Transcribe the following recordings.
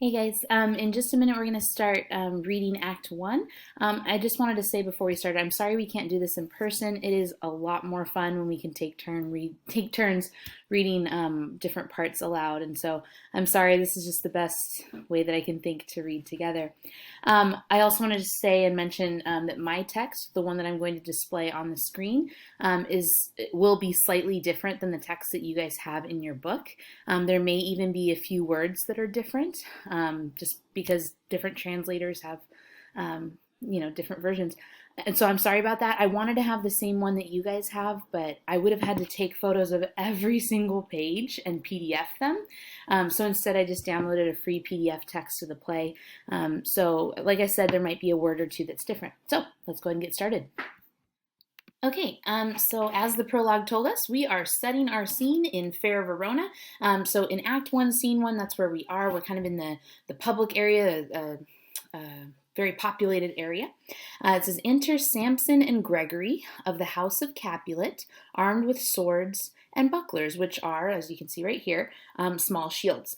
Hey guys, in just a minute we're going to start reading Act 1. I just wanted to say before we start, I'm sorry we can't do this in person. It is a lot more fun when we can take turns reading different parts aloud, and so I'm sorry, this is just the best way that I can think to read together. I also wanted to say and mention that my text, the one that I'm going to display on the screen, will be slightly different than the text that you guys have in your book. There may even be a few words that are different, just because different translators have, different versions. And so I'm sorry about that. I wanted to have the same one that you guys have, but I would have had to take photos of every single page and PDF them. So instead, I just downloaded a free PDF text to the play. So, like I said, there might be a word or two that's different. So let's go ahead and get started. Okay, so as the prologue told us, we are setting our scene in Fair Verona. So in Act 1, Scene 1, that's where we are. We're kind of in the public area, very populated area. It says, enter Samson and Gregory of the house of Capulet, armed with swords and bucklers, which are, as you can see right here, small shields.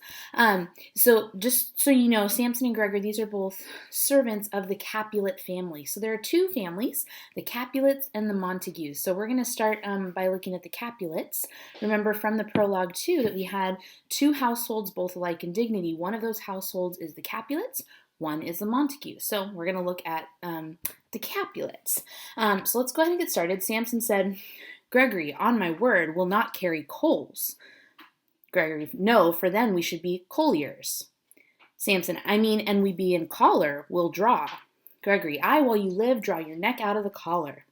So just so you know, Samson and Gregory, these are both servants of the Capulet family. So there are two families, the Capulets and the Montagues. So we're going to start by looking at the Capulets. Remember from the prologue too that we had two households both alike in dignity. One of those households is the Capulets, one is the Montague. So we're going to look at the Capulets. So let's go ahead and get started. Samson said, Gregory, on my word, will not carry coals. Gregory, no, for then we should be colliers. Samson, I mean, and we be in collar, will draw. Gregory, I, while you live, draw your neck out of the collar.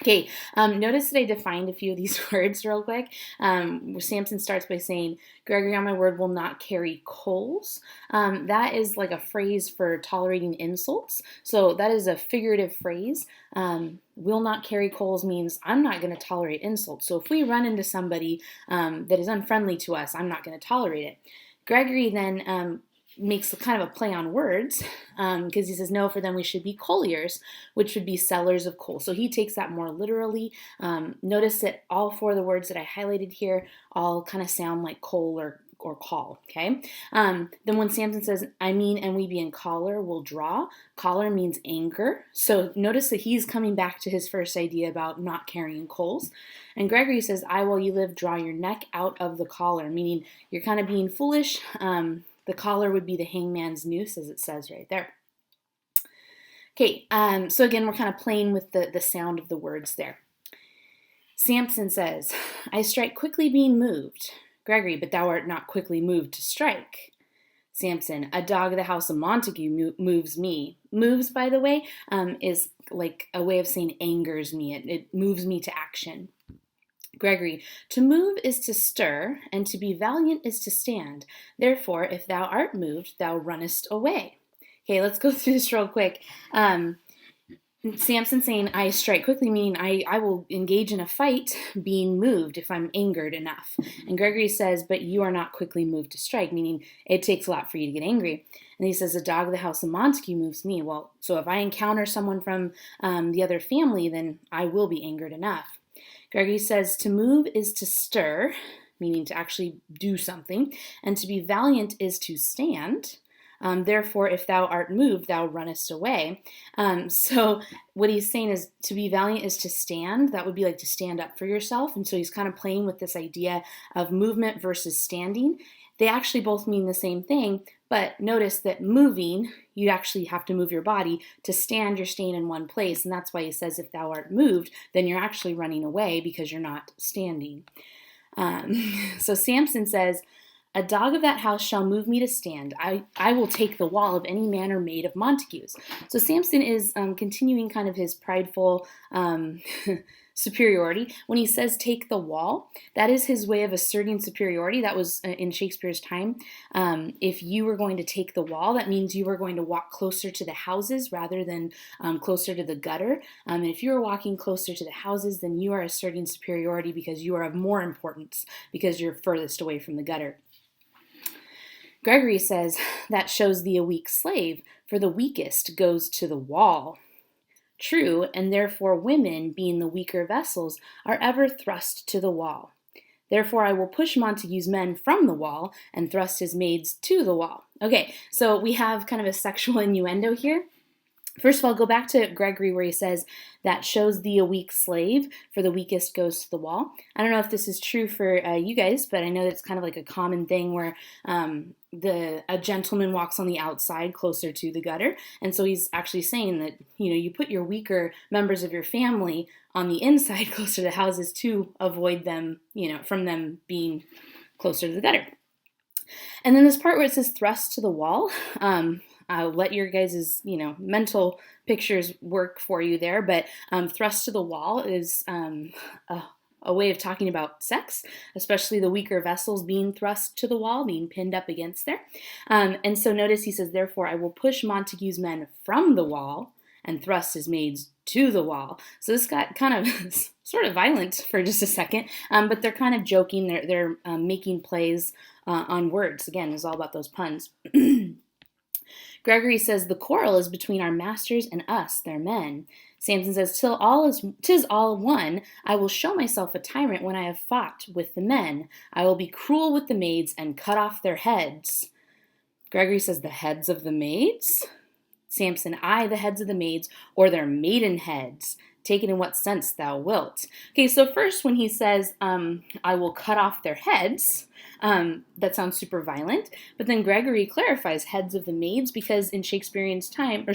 Okay, notice that I defined a few of these words real quick. Samson starts by saying, Gregory, on my word, will not carry coals. That is like a phrase for tolerating insults. So that is a figurative phrase. Will not carry coals means I'm not going to tolerate insults. So if we run into somebody that is unfriendly to us, I'm not going to tolerate it. Gregory then makes kind of a play on words because he says, no, for them we should be colliers, which would be sellers of coal. So he takes that more literally. Notice that all four of the words that I highlighted here all kind of sound like coal or call, okay? Then when Samson says, I mean, and we be in collar, will draw. Collar means anger. So notice that he's coming back to his first idea about not carrying coals. And Gregory says, I, while you live, draw your neck out of the collar, meaning you're kind of being foolish. The collar would be the hangman's noose, as it says right there. Okay, so again, we're kind of playing with the sound of the words there. Samson says, I strike quickly being moved. Gregory, but thou art not quickly moved to strike. Samson, a dog of the house of Montague moves me. Moves, by the way, is like a way of saying angers me. It moves me to action. Gregory, to move is to stir, and to be valiant is to stand. Therefore, if thou art moved, thou runnest away. Okay, let's go through this real quick. Samson saying, I strike quickly, meaning I will engage in a fight being moved if I'm angered enough. And Gregory says, but you are not quickly moved to strike, meaning it takes a lot for you to get angry. And he says, a dog of the house of Montague moves me. Well, so if I encounter someone from the other family, then I will be angered enough. Gregory says, to move is to stir, meaning to actually do something, and to be valiant is to stand. Therefore, if thou art moved, thou runnest away. So what he's saying is to be valiant is to stand. That would be like to stand up for yourself. And so he's kind of playing with this idea of movement versus standing. They actually both mean the same thing, but notice that moving, you actually have to move your body. To stand, you're staying in one place, and that's why he says if thou art moved, then you're actually running away because you're not standing. So Samson says, a dog of that house shall move me to stand. I will take the wall of any man or maid of Montagues. So Samson is continuing kind of his prideful superiority. When he says take the wall, that is his way of asserting superiority. That was in Shakespeare's time. If you were going to take the wall, that means you were going to walk closer to the houses rather than closer to the gutter. And if you are walking closer to the houses, then you are asserting superiority because you are of more importance because you're furthest away from the gutter. Gregory says, that shows thee a weak slave, for the weakest goes to the wall. True, and therefore women, being the weaker vessels, are ever thrust to the wall. Therefore, I will push Montague's men from the wall and thrust his maids to the wall. Okay, so we have kind of a sexual innuendo here. First of all, go back to Gregory where he says, that shows thee a weak slave, for the weakest goes to the wall. I don't know if this is true for you guys, but I know that it's kind of like a common thing where a gentleman walks on the outside closer to the gutter. And so he's actually saying that, you put your weaker members of your family on the inside closer to houses to avoid them, from them being closer to the gutter. And then this part where it says thrust to the wall, I'll let your guys' mental pictures work for you there, but thrust to the wall is a way of talking about sex, especially the weaker vessels being thrust to the wall, being pinned up against there. And so notice he says, therefore I will push Montague's men from the wall and thrust his maids to the wall. So this got kind of sort of violent for just a second, but they're kind of joking. They're making plays on words. Again, it's all about those puns. Gregory says, the quarrel is between our masters and us, their men. Samson says, 'tis all one. I will show myself a tyrant when I have fought with the men. I will be cruel with the maids and cut off their heads. Gregory says, the heads of the maids? Samson, aye, the heads of the maids, or their maiden heads. Take it in what sense thou wilt. Okay, so first when he says, I will cut off their heads, that sounds super violent. But then Gregory clarifies heads of the maids because in Shakespeare's time,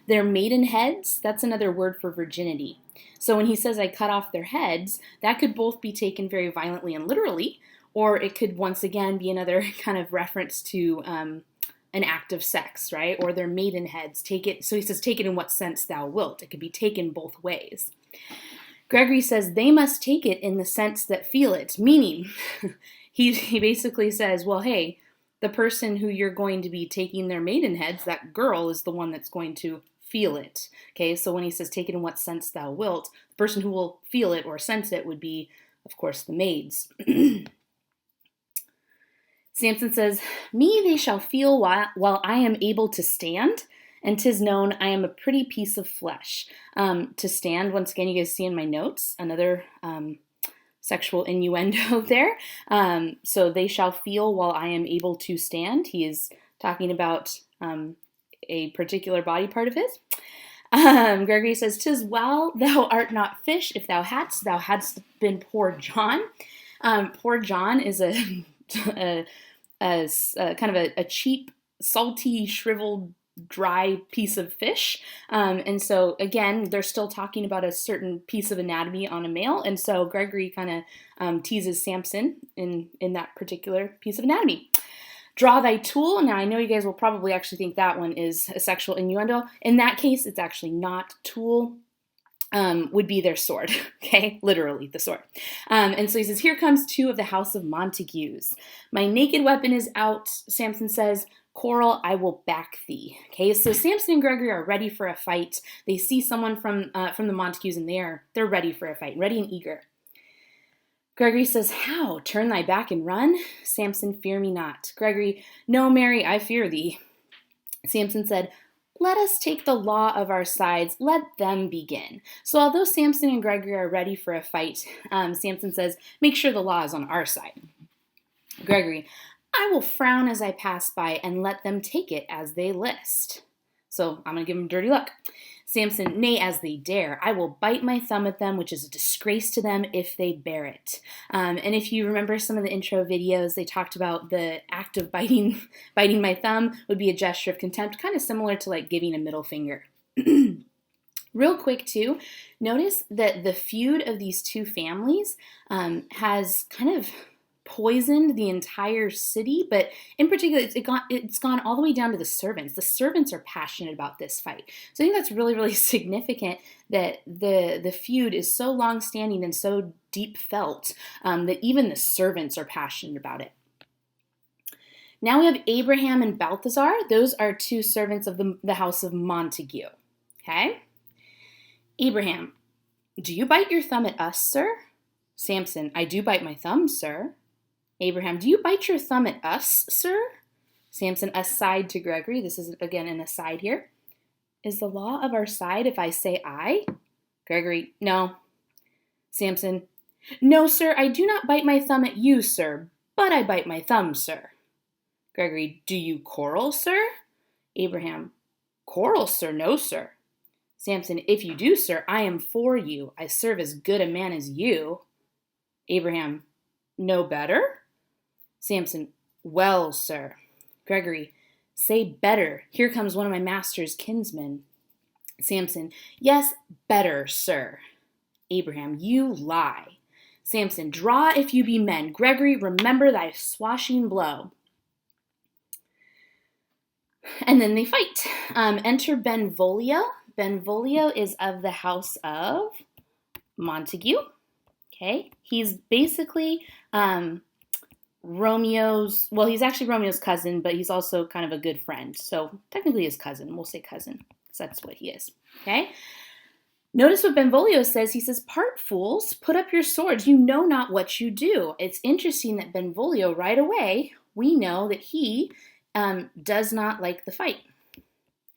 their maiden heads, that's another word for virginity. So when he says I cut off their heads, that could both be taken very violently and literally, or it could once again be another kind of reference to an act of sex, right? Or their maiden heads. So he says, take it in what sense thou wilt. It could be taken both ways. Gregory says they must take it in the sense that feel it, meaning he basically says, well, hey, the person who you're going to be taking their maiden heads, that girl is the one that's going to feel it. Okay, so when he says take it in what sense thou wilt, the person who will feel it or sense it would be, of course, the maids. Samson says, me they shall feel while I am able to stand, and 'tis known I am a pretty piece of flesh. To stand, once again, you guys see in my notes, another sexual innuendo there. So they shall feel while I am able to stand. He is talking about a particular body part of his. Gregory says, 'tis well thou art not fish, if thou hadst been poor John. Poor John is a kind of a cheap, salty, shriveled, dry piece of fish. And so, again, they're still talking about a certain piece of anatomy on a male. And so Gregory kind of teases Samson in that particular piece of anatomy. Draw thy tool. Now, I know you guys will probably actually think that one is a sexual innuendo. In that case, it's actually not tool. Would be their sword, okay? Literally, the sword. And so he says, here comes two of the house of Montagues. My naked weapon is out, Samson says. Quarrel, I will back thee. Okay, so Samson and Gregory are ready for a fight. They see someone from the Montagues and they're ready for a fight, ready and eager. Gregory says, how? Turn thy back and run? Samson, fear me not. Gregory, no, Mary, I fear thee. Samson said, let us take the law of our sides. Let them begin. So although Samson and Gregory are ready for a fight, Samson says, make sure the law is on our side. Gregory, I will frown as I pass by and let them take it as they list. So I'm going to give them dirty look. Samson, nay, as they dare. I will bite my thumb at them, which is a disgrace to them if they bear it. And if you remember some of the intro videos, they talked about the act of biting my thumb would be a gesture of contempt, kind of similar to like giving a middle finger. Real quick too, notice that the feud of these two families has kind of poisoned the entire city, but in particular, it's gone all the way down to the servants. The servants are passionate about this fight. So I think that's really, really significant that the feud is so long-standing and so deep felt that even the servants are passionate about it. Now we have Abraham and Balthazar. Those are two servants of the house of Montague. Okay? Abraham, do you bite your thumb at us, sir? Samson, I do bite my thumb, sir. Abraham, do you bite your thumb at us, sir? Samson, aside to Gregory. This is, again, an aside here. Is the law of our side if I say I? Gregory, no. Samson, No, sir, I do not bite my thumb at you, sir, but I bite my thumb, sir. Gregory, do you quarrel, sir? Abraham, quarrel, sir, no, sir. Samson, if you do, sir, I am for you. I serve as good a man as you. Abraham, no better? Samson, well, sir. Gregory, say better. Here comes one of my master's kinsmen. Samson, yes, better, sir. Abraham, you lie. Samson, draw if you be men. Gregory, remember thy swashing blow. And then they fight. Enter Benvolio. Benvolio is of the house of Montague. Okay, he's basically he's actually Romeo's cousin, but he's also kind of a good friend. So technically his cousin. We'll say cousin, because that's what he is. Okay. Notice what Benvolio says. He says, part fools, put up your swords. You know not what you do. It's interesting that Benvolio, right away, we know that he does not like the fight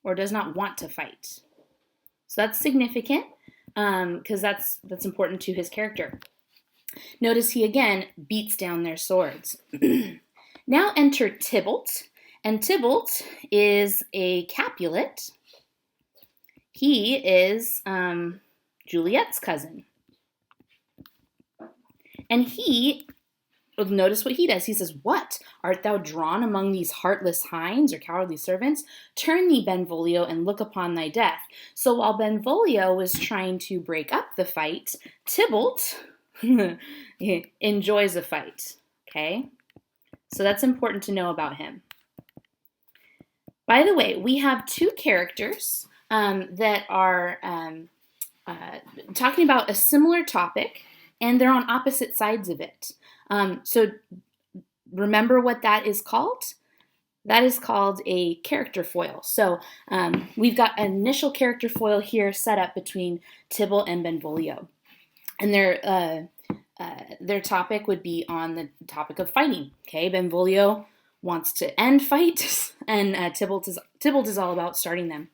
or does not want to fight. So that's significant because that's important to his character. Notice he again beats down their swords. Now enter Tybalt, and Tybalt is a Capulet. He is Juliet's cousin. And notice what he does. He says, what? Art thou drawn among these heartless hinds or cowardly servants? Turn thee, Benvolio, and look upon thy death. So while Benvolio was trying to break up the fight, Tybalt enjoys a fight. Okay? So that's important to know about him. By the way, we have two characters that are talking about a similar topic, and they're on opposite sides of it. So remember what that is called? That is called a character foil. So we've got an initial character foil here set up between Tybalt and Benvolio. And their topic would be on the topic of fighting. Okay, Benvolio wants to end fights, and Tybalt is all about starting them.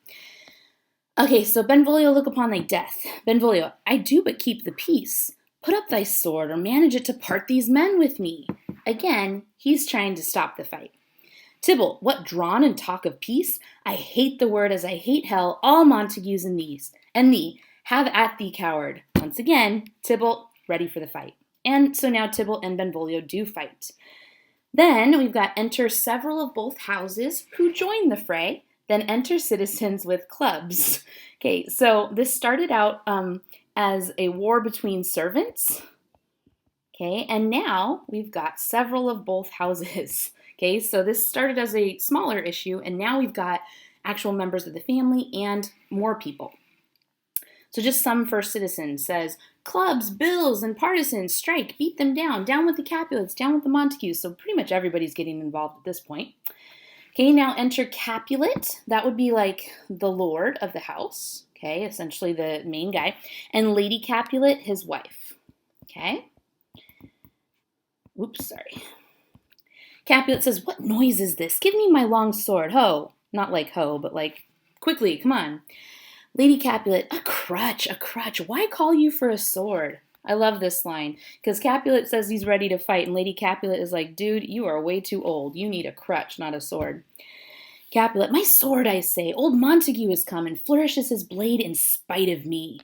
Okay, so Benvolio, look upon thy death. Benvolio, I do but keep the peace. Put up thy sword, or manage it to part these men with me. Again, he's trying to stop the fight. Tybalt, what drawn and talk of peace? I hate the word as I hate hell, all Montagues and thee. Have at thee, coward. Once again, Tybalt, ready for the fight. And so now Tybalt and Benvolio do fight. Then we've got enter several of both houses who join the fray. Then enter citizens with clubs. Okay, so this started out as a war between servants. Okay, and now we've got several of both houses. Okay, so this started as a smaller issue, and now we've got actual members of the family and more people. So just some first citizen says, clubs, bills, and partisans, strike, beat them down with the Capulets, down with the Montagues. So pretty much everybody's getting involved at this point. Okay, now enter Capulet. That would be like the lord of the house. Okay, essentially the main guy. And Lady Capulet, his wife. Okay. Oops, sorry. Capulet says, what noise is this? Give me my long sword. Ho. Not like ho, but like, quickly, come on. Lady Capulet, a crutch. Why call you for a sword? I love this line, because Capulet says he's ready to fight, and Lady Capulet is like, dude, you are way too old. You need a crutch, not a sword. Capulet, my sword, I say. Old Montague has come and flourishes his blade in spite of me.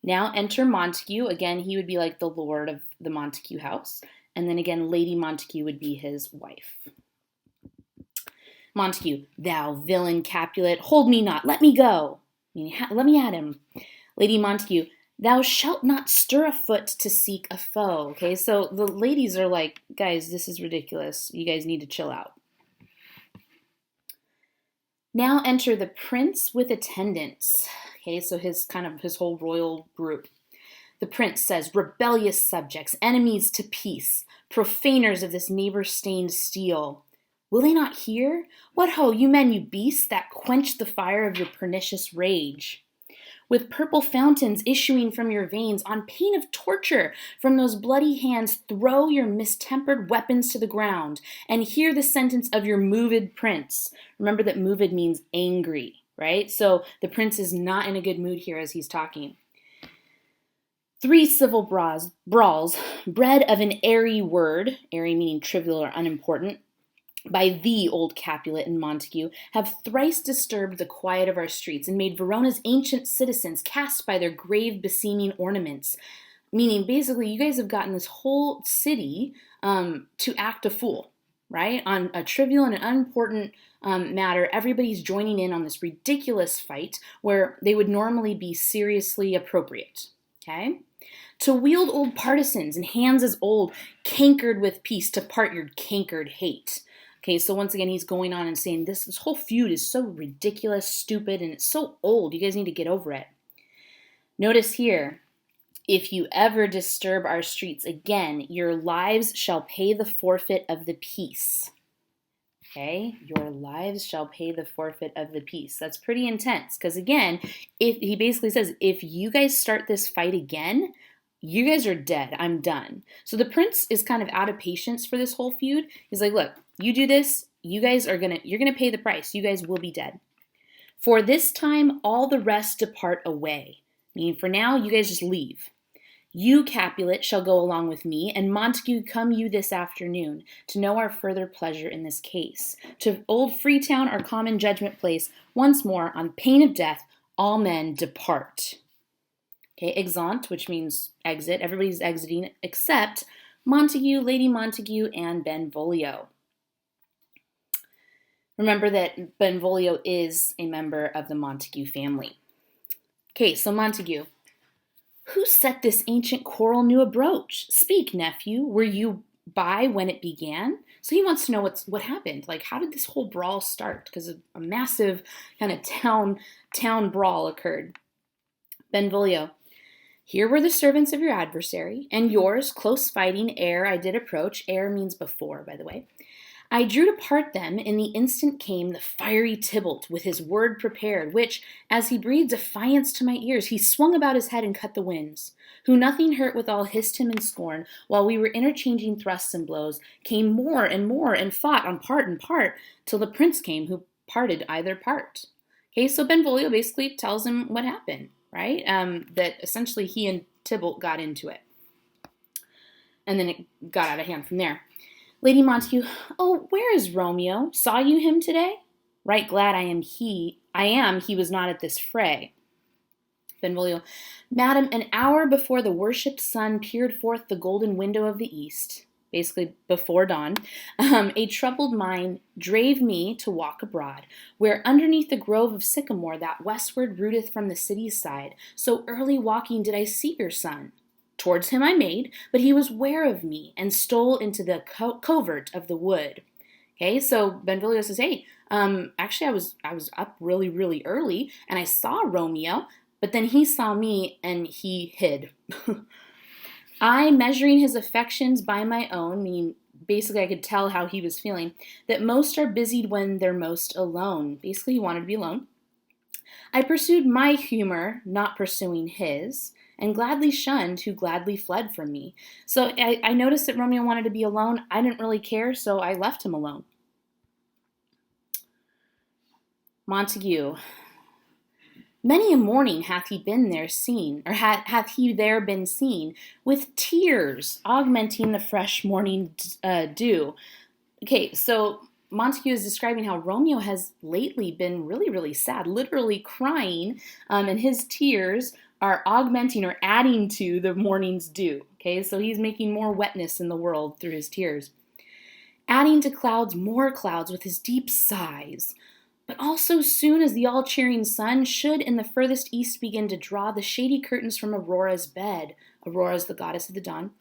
Now enter Montague. Again, he would be like the lord of the Montague house. And then again, Lady Montague would be his wife. Montague, thou villain Capulet, hold me not, let me go. Let me at him. Lady Montague, thou shalt not stir a foot to seek a foe. Okay, so the ladies are like, guys, this is ridiculous. You guys need to chill out. Now enter the prince with attendants. Okay, so his whole royal group. The prince says, rebellious subjects, enemies to peace, profaners of this neighbor-stained steel. Will they not hear? What ho, you men, you beasts, that quench the fire of your pernicious rage? With purple fountains issuing from your veins, on pain of torture, from those bloody hands, throw your mistempered weapons to the ground, and hear the sentence of your moved prince. Remember that moved means angry, right? So the prince is not in a good mood here as he's talking. Three civil brawls, bred of an airy word, airy meaning trivial or unimportant, by the old Capulet and Montague, have thrice disturbed the quiet of our streets, and made Verona's ancient citizens cast by their grave beseeming ornaments. Meaning, basically, you guys have gotten this whole city to act a fool, right? On a trivial and an unimportant matter, everybody's joining in on this ridiculous fight where they would normally be seriously appropriate, okay? To wield old partisans and hands as old, cankered with peace, to part your cankered hate. Okay, so once again, he's going on and saying this whole feud is so ridiculous, stupid, and it's so old. You guys need to get over it. Notice here, if you ever disturb our streets again, your lives shall pay the forfeit of the peace. Okay, your lives shall pay the forfeit of the peace. That's pretty intense because, again, if he basically says, if you guys start this fight again, you guys are dead. I'm done. So the prince is kind of out of patience for this whole feud. He's like, look, you do this, you're gonna pay the price. You guys will be dead. For this time, all the rest depart away. Meaning for now, you guys just leave. You, Capulet, shall go along with me, and Montague, come you this afternoon, to know our further pleasure in this case. To old Freetown, our common judgment place, once more, on pain of death, all men depart. Okay, exeunt, which means exit. Everybody's exiting except Montague, Lady Montague, and Benvolio. Remember that Benvolio is a member of the Montague family. Okay, so Montague. Who set this ancient quarrel new abroach? Speak, nephew. Were you by when it began? So he wants to know what happened. Like, how did this whole brawl start? Because a massive kind of town brawl occurred. Benvolio. Here were the servants of your adversary, and yours, close fighting, ere I did approach. Ere means before, by the way. I drew to part them, in the instant came the fiery Tybalt, with his word prepared, which, as he breathed defiance to my ears, he swung about his head and cut the winds. Who nothing hurt withal hissed him in scorn, while we were interchanging thrusts and blows, came more, and fought on part and part, till the prince came, who parted either part. Okay, so Benvolio basically tells him what happened, right? That essentially he and Tybalt got into it. And then it got out of hand from there. Lady Montague, oh, where is Romeo? Saw you him today? Right glad I am he was not at this fray. Benvolio, Madam, an hour before the worshipped sun peered forth the golden window of the east, basically before dawn, a troubled mind drave me to walk abroad, where underneath the grove of sycamore that westward rooteth from the city's side, so early walking did I see your son. Towards him I made, but he was ware of me, and stole into the covert of the wood. Okay, so Benvolio says, hey, actually I was up really, really early, and I saw Romeo, but then he saw me, and he hid. I, measuring his affections by my own, meaning basically I could tell how he was feeling, that most are busied when they're most alone. Basically, he wanted to be alone. I pursued my humor, not pursuing his, and gladly shunned who gladly fled from me. So I noticed that Romeo wanted to be alone. I didn't really care, so I left him alone. Montague. Many a morning hath he been there seen, or hath he there been seen, with tears augmenting the fresh morning dew. Okay, so Montague is describing how Romeo has lately been really, really sad, literally crying, and his tears are augmenting or adding to the morning's dew. Okay, so he's making more wetness in the world through his tears. Adding to clouds more clouds with his deep sighs. But also soon as the all-cheering sun should in the furthest east begin to draw the shady curtains from Aurora's bed, Aurora is the goddess of the dawn,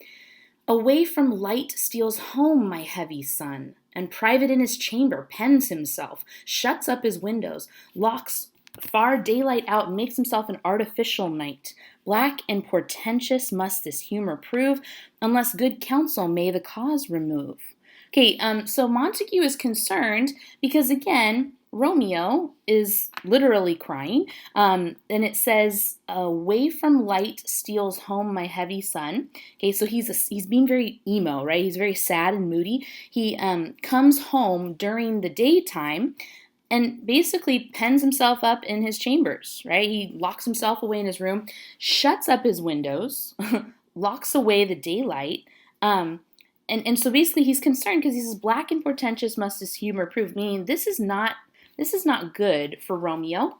away from light steals home my heavy son, and private in his chamber pens himself, shuts up his windows, locks far daylight out, makes himself an artificial night. Black and portentous must this humor prove, unless good counsel may the cause remove. Okay, so Montague is concerned because, again, Romeo is literally crying, and it says, away from light steals home my heavy son. Okay, so he's being very emo, right? He's very sad and moody. He comes home during the daytime, and basically pens himself up in his chambers, right? He locks himself away in his room, shuts up his windows, locks away the daylight. And so basically he's concerned because he says, black and portentous must his humor prove, meaning this is not good for Romeo.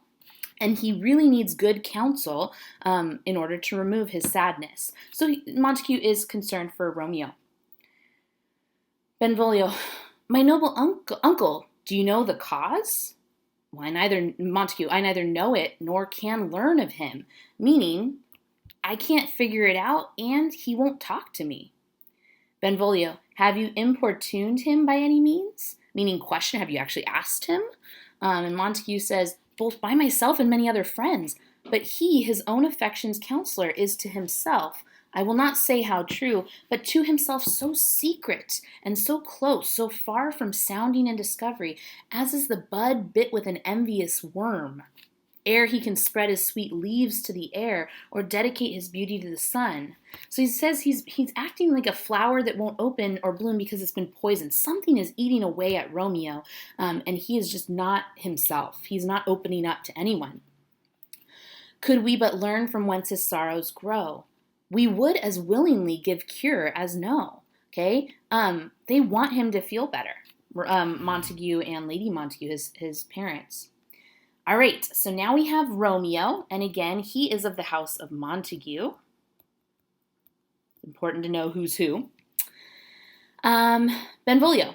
And he really needs good counsel in order to remove his sadness. So Montague is concerned for Romeo. Benvolio, my noble uncle, do you know the cause? Well, Montague, I neither know it nor can learn of him, meaning I can't figure it out and he won't talk to me. Benvolio, have you importuned him by any means? Meaning question, have you actually asked him? And Montague says, both by myself and many other friends, but he, his own affection's counselor, is to himself, I will not say how true, but to himself so secret and so close, so far from sounding and discovery, as is the bud bit with an envious worm. Ere he can spread his sweet leaves to the air, or dedicate his beauty to the sun. So he says he's acting like a flower that won't open or bloom because it's been poisoned. Something is eating away at Romeo, and he is just not himself. He's not opening up to anyone. Could we but learn from whence his sorrows grow, we would as willingly give cure as no. Okay? They want him to feel better. Montague and Lady Montague, his parents. All right, so now we have Romeo, and again, he is of the house of Montague. Important to know who's who. Benvolio,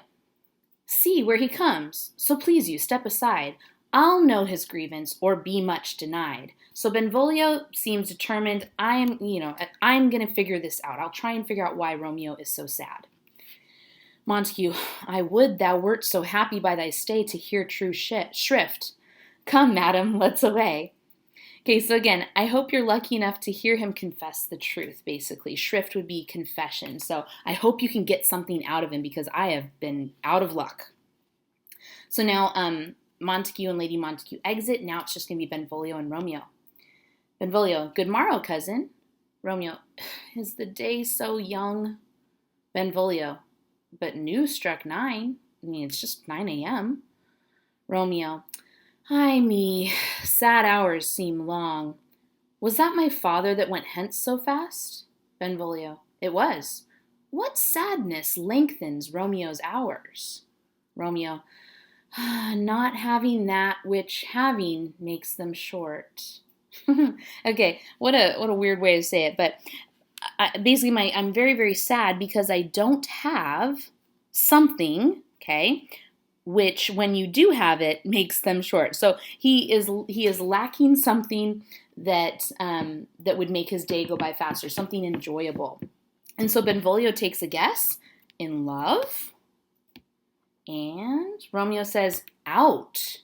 see where he comes, so please you, step aside. I'll know his grievance, or be much denied. So Benvolio seems determined, I'm going to figure this out. I'll try and figure out why Romeo is so sad. Montague, I would thou wert so happy by thy stay to hear true shrift. Come, madam, let's away. Okay, so again, I hope you're lucky enough to hear him confess the truth, basically. Shrift would be confession. So I hope you can get something out of him because I have been out of luck. So now Montague and Lady Montague exit. Now it's just going to be Benvolio and Romeo. Benvolio, good morrow, cousin. Romeo, is the day so young? Benvolio, but news struck 9. I mean, it's just 9 a.m. Romeo, ay me, sad hours seem long. Was that my father that went hence so fast? Benvolio, it was. What sadness lengthens Romeo's hours? Romeo, not having that which having makes them short. Okay, what a weird way to say it, but basically I'm very, very sad because I don't have something, okay, which when you do have it makes them short. So he is lacking something that would make his day go by faster, something enjoyable. And so Benvolio takes a guess, in love, and Romeo says, out.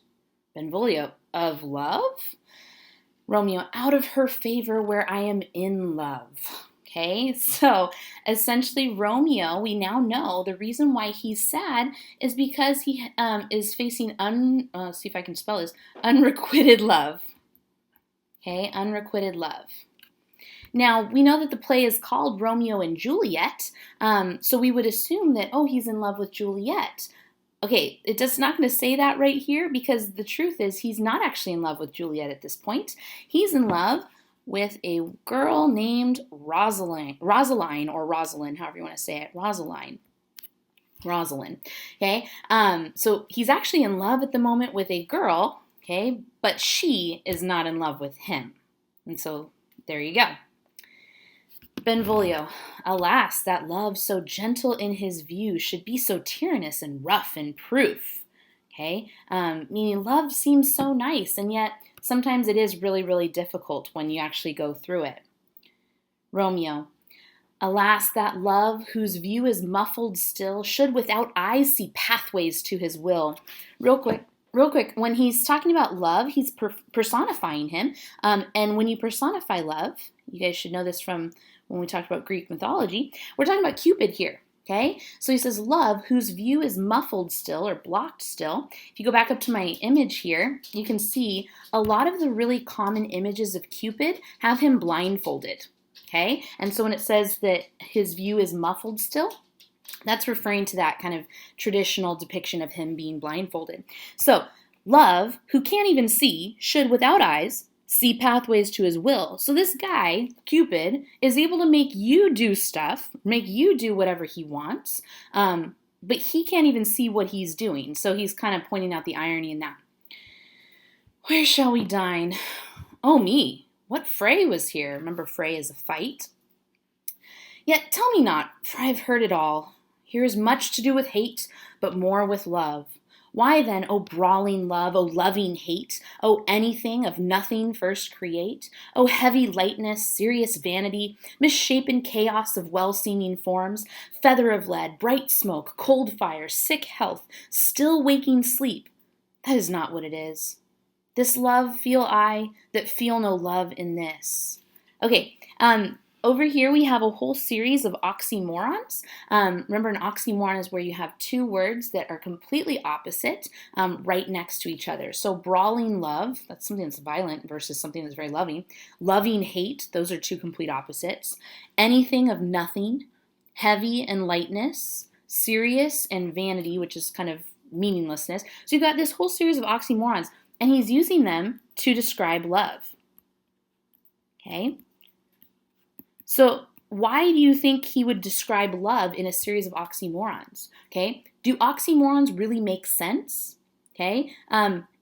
Benvolio, of love? Romeo, out of her favor where I am in love. Okay, so essentially Romeo, we now know the reason why he's sad is because he is facing, see if I can spell this, unrequited love. Okay, unrequited love. Now, we know that the play is called Romeo and Juliet, so we would assume that, oh, he's in love with Juliet. Okay, it's not going to say that right here because the truth is he's not actually in love with Juliet at this point. He's in love with a girl named Rosaline, or Rosalind, however you want to say it, Rosalind. Okay, so he's actually in love at the moment with a girl, okay, but she is not in love with him. And so there you go. Benvolio, alas, that love so gentle in his view should be so tyrannous and rough in proof. Okay, meaning love seems so nice, and yet sometimes it is really, really difficult when you actually go through it. Romeo, alas, that love whose view is muffled still should without eyes see pathways to his will. Real quick, when he's talking about love, he's personifying him, and when you personify love, you guys should know this from when we talked about Greek mythology, we're talking about Cupid here, okay? So he says, love, whose view is muffled still or blocked still. If you go back up to my image here, you can see a lot of the really common images of Cupid have him blindfolded, okay? And so when it says that his view is muffled still, that's referring to that kind of traditional depiction of him being blindfolded. So Love, who can't even see, should, without eyes, see pathways to his will. So this guy, Cupid, is able to make you do stuff, make you do whatever he wants, but he can't even see what he's doing. So he's kind of pointing out the irony in that. Where shall we dine? Oh, me. What fray was here? Remember, fray is a fight. Yet tell me not, for I have heard it all. Here is much to do with hate, but more with love. Why then, O brawling love, O loving hate, O anything of nothing first create, O heavy lightness, serious vanity, misshapen chaos of well-seeming forms, feather of lead, bright smoke, cold fire, sick health, still waking sleep, that is not what it is. This love feel I, that feel no love in this. Okay, over here we have a whole series of oxymorons. Remember, an oxymoron is where you have two words that are completely opposite right next to each other. So brawling love, that's something that's violent versus something that's very loving. Loving hate, those are two complete opposites. Anything of nothing, heavy and lightness, serious and vanity, which is kind of meaninglessness. So you've got this whole series of oxymorons, and he's using them to describe love. Okay? So why do you think he would describe love in a series of oxymorons? Okay, do oxymorons really make sense? Okay,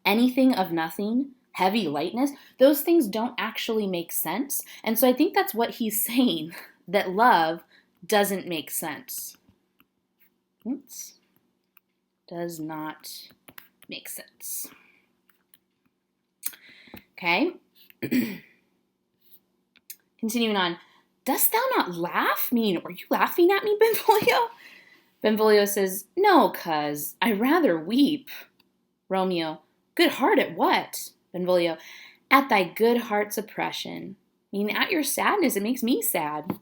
anything of nothing, heavy lightness, those things don't actually make sense. And so I think that's what he's saying, that love doesn't make sense. Oops. Does not make sense. Okay, continuing on. Dost thou not laugh? Meaning, are you laughing at me, Benvolio? Benvolio says, no, cuz, I rather weep. Romeo, good heart at what? Benvolio, at thy good heart's oppression. Meaning, at your sadness, it makes me sad.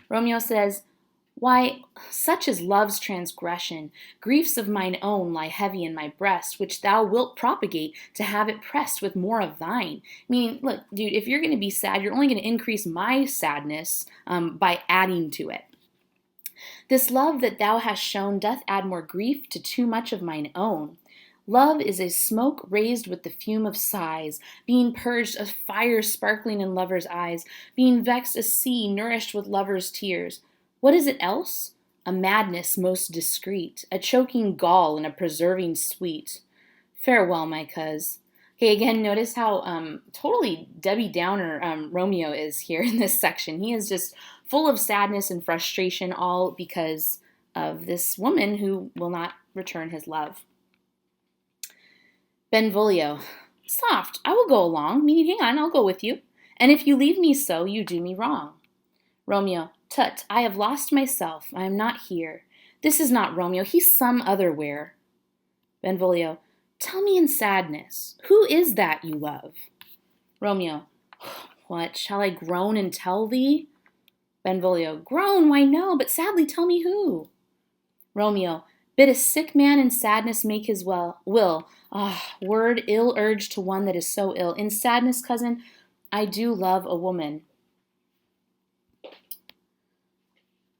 Romeo says, why, such is love's transgression. Griefs of mine own lie heavy in my breast, which thou wilt propagate to have it pressed with more of thine. Meaning, look, dude, if you're going to be sad, you're only going to increase my sadness by adding to it. This love that thou hast shown doth add more grief to too much of mine own. Love is a smoke raised with the fume of sighs, being purged a fire sparkling in lovers' eyes, being vexed a sea nourished with lovers' tears. What is it else? A madness most discreet, a choking gall and a preserving sweet. Farewell, my cuz. Okay, again, notice how totally Debbie Downer Romeo is here in this section. He is just full of sadness and frustration, all because of this woman who will not return his love. Benvolio, soft, I will go along, meaning hang on, I'll go with you. And if you leave me so, you do me wrong. Romeo, tut, I have lost myself, I am not here. This is not Romeo, he's some other where. Benvolio, tell me in sadness, who is that you love? Romeo, what, shall I groan and tell thee? Benvolio, groan, why no, but sadly tell me who. Romeo, bid a sick man in sadness make his will. Ah, word ill urged to one that is so ill. In sadness, cousin, I do love a woman.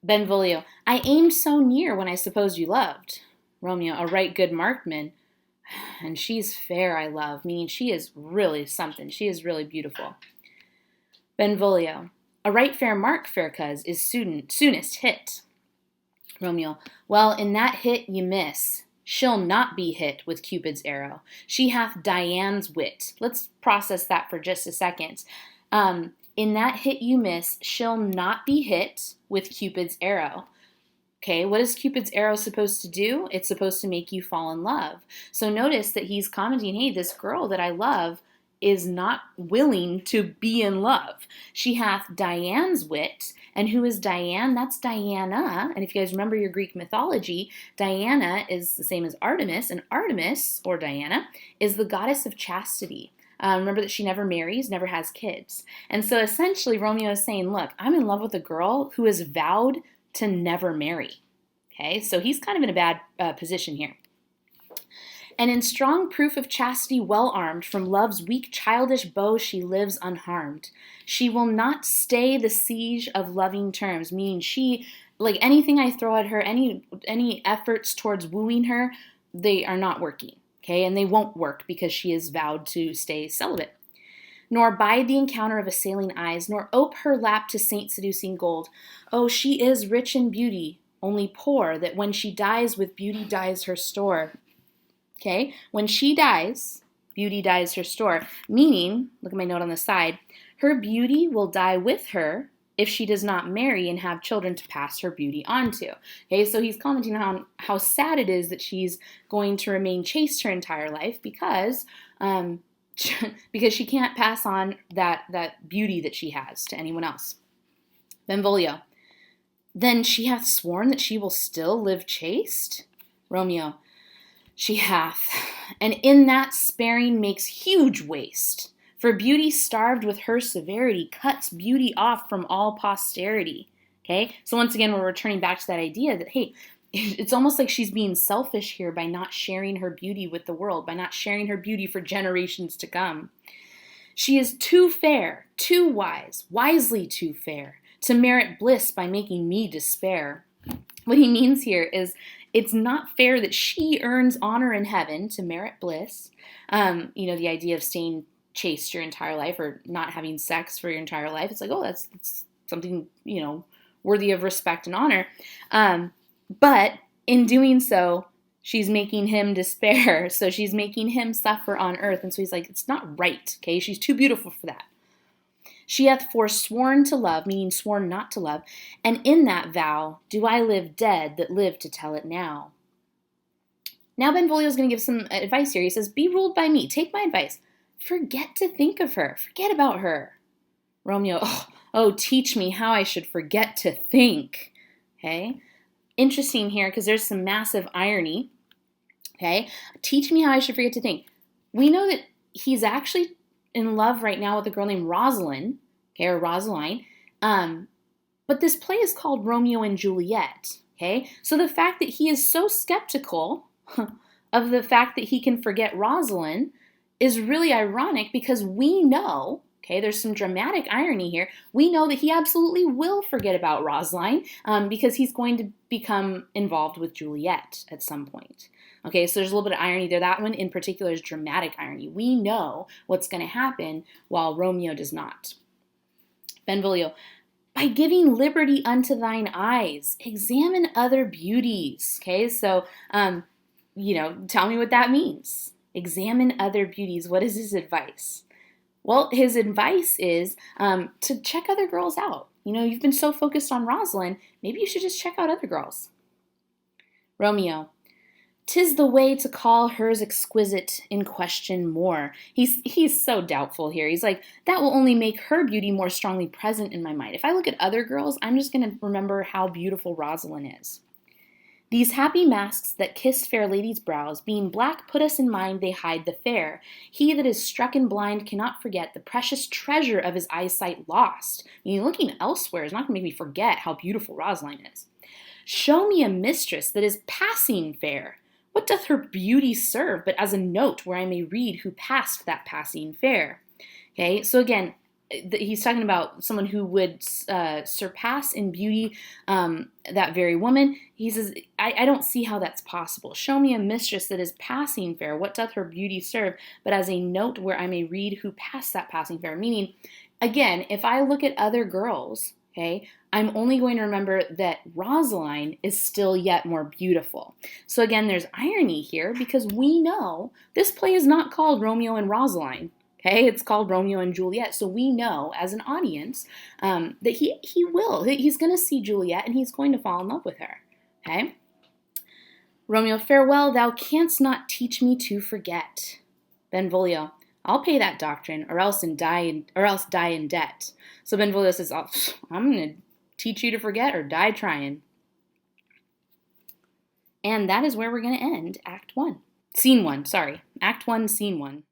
Benvolio, I aimed so near when I supposed you loved. Romeo, a right good markman. And she's fair, I love, meaning she is really something. She is really beautiful. Benvolio, a right fair mark, fair cuz, is soonest hit. Romeo, well, in that hit you miss. She'll not be hit with Cupid's arrow. She hath Diane's wit. Let's process that for just a second. In that hit you miss, she'll not be hit with Cupid's arrow. Okay, what is Cupid's arrow supposed to do? It's supposed to make you fall in love. So notice that he's commenting, hey, this girl that I love is not willing to be in love. She hath Diane's wit. And who is Diane? That's Diana. And if you guys remember your Greek mythology, Diana is the same as Artemis. And Artemis, or Diana, is the goddess of chastity. Remember that she never marries, never has kids. And so essentially Romeo is saying, look, I'm in love with a girl who is vowed to never marry. Okay, so he's kind of in a bad position here. And in strong proof of chastity well armed, from love's weak childish bow she lives unharmed. She will not stay the siege of loving terms, meaning she, like anything I throw at her, any efforts towards wooing her, they are not working. okay, and they won't work because she is vowed to stay celibate. Nor bide the encounter of assailing eyes, nor ope her lap to saint-seducing gold. Oh, she is rich in beauty, only poor, that when she dies with beauty dies her store. Okay, when she dies, beauty dies her store. Meaning, look at my note on the side, her beauty will die with her if she does not marry and have children to pass her beauty on to. Okay, so he's commenting on how sad it is that she's going to remain chaste her entire life because because she can't pass on that beauty that she has to anyone else. Benvolio. Then she hath sworn that she will still live chaste? Romeo. She hath, and in that sparing makes huge waste. For beauty starved with her severity cuts beauty off from all posterity. Okay, so once again, we're returning back to that idea that, hey, it's almost like she's being selfish here by not sharing her beauty with the world, by not sharing her beauty for generations to come. She is too fair, too wise, wisely too fair, to merit bliss by making me despair. What he means here is it's not fair that she earns honor in heaven to merit bliss. The idea of staying chaste your entire life or not having sex for your entire life. It's like, oh, that's something, worthy of respect and honor. But in doing so, she's making him despair. So she's making him suffer on earth. And so he's like, it's not right. Okay. She's too beautiful for that. She hath forsworn to love, meaning sworn not to love, and in that vow do I live dead that live to tell it now. Now Benvolio is going to give some advice here. He says, be ruled by me. Take my advice. Forget to think of her. Forget about her. Romeo, oh, teach me how I should forget to think. Okay. Interesting here because there's some massive irony. Okay. Teach me how I should forget to think. We know that he's actually in love right now with a girl named Rosalind, okay, or Rosaline. But this play is called Romeo and Juliet, okay? So the fact that he is so skeptical of the fact that he can forget Rosalind is really ironic because we know, okay, there's some dramatic irony here. We know that he absolutely will forget about Rosaline because he's going to become involved with Juliet at some point. Okay, so there's a little bit of irony there. That one in particular is dramatic irony. We know what's going to happen while Romeo does not. Benvolio, by giving liberty unto thine eyes, examine other beauties. Okay, so, tell me what that means. Examine other beauties. What is his advice? Well, his advice is to check other girls out. You've been so focused on Rosalind, maybe you should just check out other girls. Romeo, 'tis the way to call hers exquisite in question more. He's so doubtful here. He's like, that will only make her beauty more strongly present in my mind. If I look at other girls, I'm just going to remember how beautiful Rosalind is. These happy masks that kiss fair ladies' brows, being black, put us in mind they hide the fair. He that is struck and blind cannot forget the precious treasure of his eyesight lost. Looking elsewhere is not going to make me forget how beautiful Rosaline is. Show me a mistress that is passing fair. What doth her beauty serve but as a note where I may read who passed that passing fair? Okay, so again, he's talking about someone who would surpass in beauty that very woman. He says, I don't see how that's possible. Show me a mistress that is passing fair. What doth her beauty serve but as a note where I may read who passed that passing fair? Meaning, again, if I look at other girls, okay, I'm only going to remember that Rosaline is still yet more beautiful. So again, there's irony here because we know this play is not called Romeo and Rosaline. Okay, it's called Romeo and Juliet. So we know as an audience that he's going to see Juliet and he's going to fall in love with her. Okay, Romeo, farewell, thou canst not teach me to forget. Benvolio, I'll pay that doctrine or else die in debt. So Benvolio says, I'm going to teach you to forget or die trying. And that is where we're going to end Act 1. Scene 1, sorry. Act 1, Scene 1.